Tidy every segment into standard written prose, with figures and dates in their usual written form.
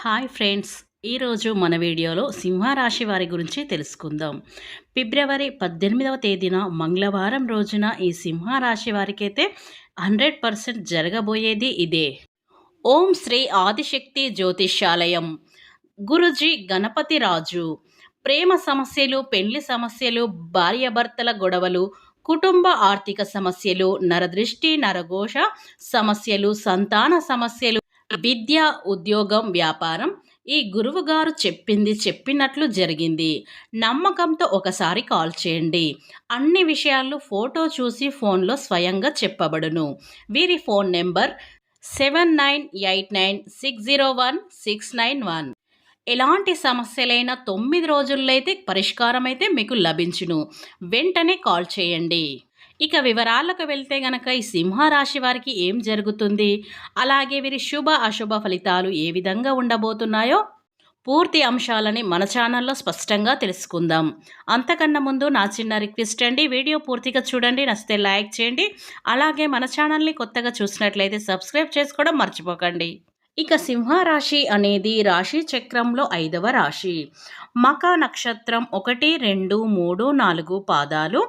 Hi friends, ఈరోజు మన వీడియోలో సింహరాశి వారి గురించి తెలుసుకుందాం. ఫిబ్రవరి 18వ తేదీన మంగళవారం రోజున ఈ సింహరాశి వారికైతే 100% జరగబోయేది ఇదే. ఓం శ్రీ ఆదిశక్తి జ్యోతిష్యాలయం, గురుజీ గణపతి రాజు. ప్రేమ సమస్యలు, పెళ్లి సమస్యలు, భార్యాభర్తల గొడవలు, కుటుంబ ఆర్థిక సమస్యలు, నరదృష్టి నరఘోష సమస్యలు, సంతాన సమస్యలు, విద్య, ఉద్యోగం, వ్యాపారం. ఈ గురువుగారు చెప్పింది చెప్పినట్లు జరిగింది. నమ్మకంతో ఒకసారి కాల్ చేయండి. అన్ని విషయాలు ఫోటో చూసి ఫోన్లో స్వయంగా చెప్పబడును. వీరి ఫోన్ నెంబర్ 7989601691. ఎలాంటి సమస్యలైనా 9 రోజుల్లో అయితే పరిష్కారం అయితే మీకు లభించును. వెంటనే కాల్ చేయండి. ఇక వివరాలకు వెళ్తే గనక ఈ సింహరాశి వారికి ఏం జరుగుతుంది, అలాగే వీరి శుభ అశుభ ఫలితాలు ఏ విధంగా ఉండబోతున్నాయో పూర్తి అంశాలని మన ఛానల్లో స్పష్టంగా తెలుసుకుందాం. అంతకన్నా ముందు నా చిన్న రిక్వెస్ట్ అండి, వీడియో పూర్తిగా చూడండి, నచ్చితే లైక్ చేయండి. అలాగే మన ఛానల్ని కొత్తగా చూసినట్లయితే సబ్స్క్రైబ్ చేసుకోవడం మర్చిపోకండి. ఇక సింహరాశి అనేది రాశి చక్రంలో 5వ రాశి. మఖ నక్షత్రం 1, 2, 3, 4 పాదాలు,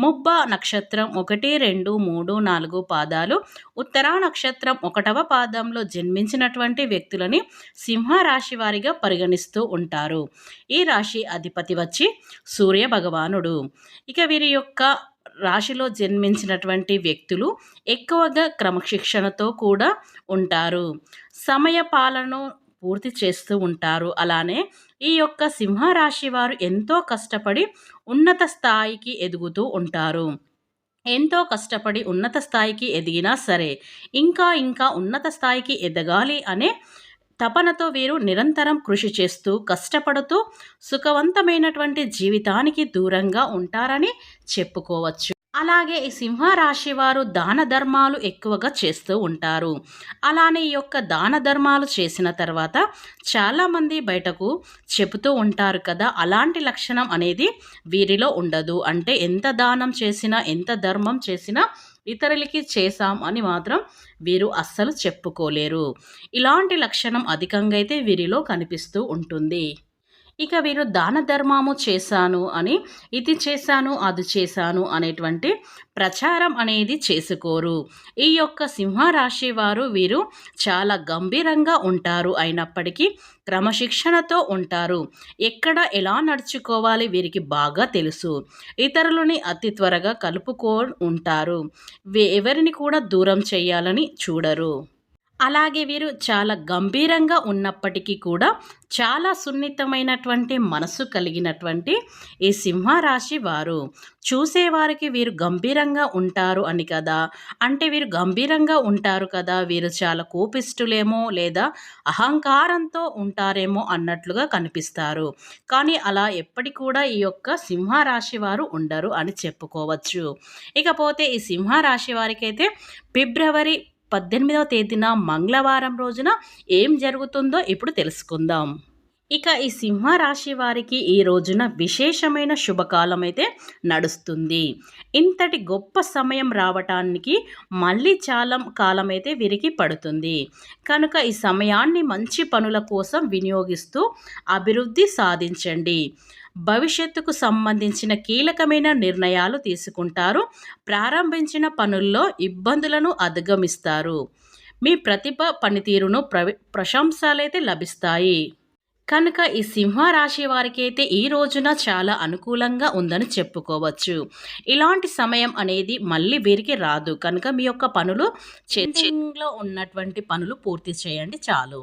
ముబ్బ నక్షత్రం 1, 2, 3, 4 పాదాలు, ఉత్తరా నక్షత్రం 1వ పాదంలో జన్మించినటువంటి వ్యక్తులని సింహరాశి వారిగా పరిగణిస్తూ ఉంటారు. ఈ రాశి అధిపతి వచ్చి సూర్య భగవానుడు. ఇక వీరి యొక్క రాశిలో జన్మించినటువంటి వ్యక్తులు ఎక్కువగా క్రమశిక్షణతో కూడా ఉంటారు. సమయ పాలన పూర్తి చేస్తూ ఉంటారు. అలానే ఈ యొక్క సింహరాశి వారు ఎంతో కష్టపడి ఉన్నత స్థాయికి ఎదుగుతూ ఉంటారు. ఎంతో కష్టపడి ఉన్నత స్థాయికి ఎదిగినా సరే ఇంకా ఇంకా ఉన్నత స్థాయికి ఎదగాలి అనే తపనతో వీరు నిరంతరం కృషి చేస్తూ కష్టపడుతూ సుఖవంతమైనటువంటి జీవితానికి దూరంగా ఉంటారని చెప్పుకోవచ్చు. అలాగే ఈ సింహరాశి వారు దాన ధర్మాలు ఎక్కువగా చేస్తూ ఉంటారు. అలానే ఈ యొక్క దాన ధర్మాలు చేసిన తర్వాత చాలామంది బయటకు చెబుతూ ఉంటారు కదా, అలాంటి లక్షణం అనేది వీరిలో ఉండదు. అంటే ఎంత దానం చేసినా ఎంత ధర్మం చేసినా ఇతరులకి చేశాం అని మాత్రం వీరు అస్సలు చెప్పుకోలేరు. ఇలాంటి లక్షణం అధికంగా అయితే వీరిలో కనిపిస్తూ ఉంటుంది. ఇక వీరు దాన ధర్మము చేశాను అని, ఇది చేశాను అది చేశాను అనేటువంటి ప్రచారం అనేది చేసుకోరు. ఈ యొక్క సింహరాశి వారు వీరు చాలా గంభీరంగా ఉంటారు. అయినప్పటికీ క్రమశిక్షణతో ఉంటారు. ఎక్కడ ఎలా నడుచుకోవాలి వీరికి బాగా తెలుసు. ఇతరులని అతి త్వరగా కలుపుకో ఉంటారు. ఎవరిని కూడా దూరం చేయాలని చూడరు. అలాగే వీరు చాలా గంభీరంగా ఉన్నప్పటికీ కూడా చాలా సున్నితమైనటువంటి మనసు కలిగినటువంటి ఈ సింహరాశి వారు. చూసేవారికి వీరు గంభీరంగా ఉంటారు అని కదా, అంటే వీరు గంభీరంగా ఉంటారు కదా, వీరు చాలా కోపిష్ఠులేమో లేదా అహంకారంతో ఉంటారేమో అన్నట్లుగా కనిపిస్తారు. కానీ అలా ఎప్పటి కూడా ఈ యొక్క సింహరాశి వారు ఉండరు అని చెప్పుకోవచ్చు. ఇకపోతే ఈ సింహరాశి వారికైతే ఫిబ్రవరి 18వ తేదీన మంగళవారం రోజున ఏం జరుగుతుందో ఇప్పుడు తెలుసుకుందాం. ఇక ఈ సింహరాశి వారికి ఈ రోజున విశేషమైన శుభకాలం అయితే నడుస్తుంది. ఇంతటి గొప్ప సమయం రావటానికి మళ్ళీ చాలా కాలం అయితే వీరికి పడుతుంది. కనుక ఈ సమయాన్ని మంచి పనుల కోసం వినియోగిస్తూ అభివృద్ధి సాధించండి. భవిష్యత్తుకు సంబంధించిన కీలకమైన నిర్ణయాలు తీసుకుంటారు. ప్రారంభించిన పనుల్లో ఇబ్బందులను అధిగమిస్తారు. మీ ప్రతిభ పనితీరును ప్రశంసలైతే లభిస్తాయి. కనుక ఈ సింహరాశి వారికి అయితే ఈ రోజున చాలా అనుకూలంగా ఉందని చెప్పుకోవచ్చు. ఇలాంటి సమయం అనేది మళ్ళీ వీరికి రాదు. కనుక మీ యొక్క పనులు చేతిలో ఉన్నటువంటి పనులు పూర్తి చేయండి చాలు.